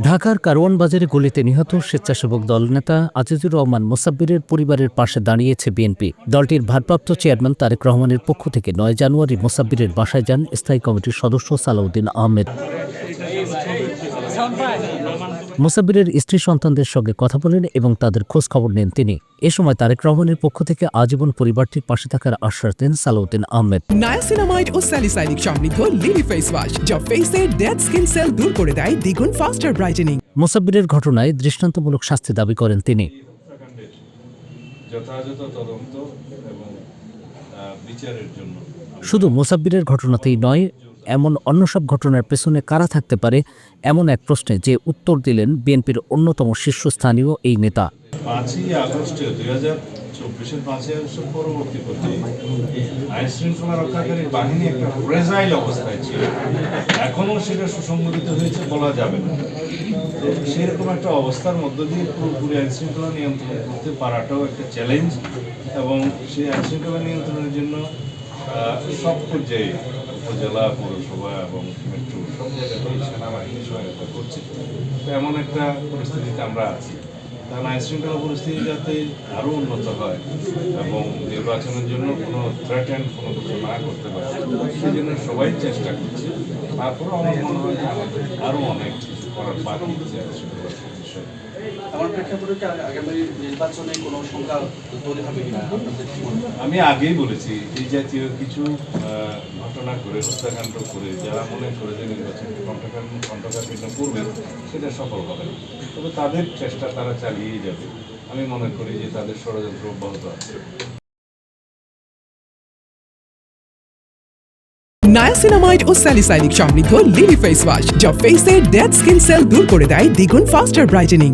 ঢাকার কারওয়ান বাজারে গুলিতে নিহত স্বেচ্ছাসেবক দল নেতা আজিজুর রহমান মোসাব্বিরের পরিবারের পাশে দাঁড়িয়েছে বিএনপি। দলটির ভারপ্রাপ্ত চেয়ারম্যান তারেক রহমানের পক্ষ থেকে ৯ জানুয়ারি মোসাব্বিরের বাসায় যান স্থায়ী কমিটির সদস্য সালাউদ্দিন আহমেদ। মোসাব্বিরের স্ত্রী সন্তানদের সঙ্গে কথা বলেন এবং তাদের খোঁজ খবর নেন তিনি। এ সময় তারেক রহমানের পক্ষ থেকে আজীবন পরিবারটির পাশে থাকার আশ্বাস দেন সালাউদ্দিন আহমেদ। নায়াসিনামাইড ও স্যালিসাইলিক সমৃদ্ধ লিলি ফেস ওয়াশ যা ফেসের ডেড স্কিন সেল দূর করে দেয় দ্বিগুণ ফাস্টার ব্রাইটেনিং। মোসাব্বিরের ঘটনায় দৃষ্টান্তমূলক শাস্তি দাবি করেন তিনি। যথাযথ তদন্ত এবং বিচারের জন্য শুধু মোসাব্বিরের ঘটনাতেই নয়, এমন অন্য সব ঘটনার পেছনে কারা থাকতে পারে এমন এক প্রশ্নে যে উত্তর দিলেন বিএনপির অন্যতম শীর্ষস্থানীয় এই নেতা। 5ই আগস্টে 2024-এর 5ই আগস্টের পরবর্তী পর্যায়ে আইন শৃঙ্খলা রক্ষাকারী বাহিনী একটা ফ্রেজাইল অবস্থায় ছিল। এখনও সেটা সুসংগঠিত হয়েছে বলা যাবে না। তো সেরকম একটা অবস্থার মধ্য দিয়ে পুরোপুরি আইন শৃঙ্খলা নিয়ন্ত্রণ করতে পারাটাও একটা চ্যালেঞ্জ, এবং সেই আইন শৃঙ্খলা নিয়ন্ত্রণের জন্য সব পর্যায়ে উপজেলা, পৌরসভা এবং মেট্রো সব জায়গাতেই সেনাবাহিনী সহায়তা করছে। তো এমন একটা পরিস্থিতিতে আমরা আছি। কারণ আইন শৃঙ্খলা পরিস্থিতি যাতে আরও উন্নত হয় এবং নির্বাচনের জন্য কোনো থ্রেটেন কোনো কিছু না করতে পারে, সেই জন্য সবাই চেষ্টা করছে। তারপরেও আমার মনে হয় যে আমাদের আরও অনেক কিছু করার বাকি আছে আইন শৃঙ্খলার বিষয়ে। আমি আগেই বলেছি, এই জাতীয় কিছু ঘটনা করে, হত্যাকাণ্ড করে যারা মনে করে যে নির্বাচনকে কণ্ঠকাঠিন্য করবে, সেটা সফল হবে না। তবে তাদের চেষ্টা তারা চালিয়েই যাবে। আমি মনে করি যে তাদের ষড়যন্ত্র অব্যাহত আছে। নায়াসিনামাইড ও স্যালিসাইলিক সমৃদ্ধ লিলি ফেস ওয়াশ যা ফেসের ডেড স্কিন সেল দূর করে দেয় দ্বিগুণ ফাস্টার ব্রাইটেনিং।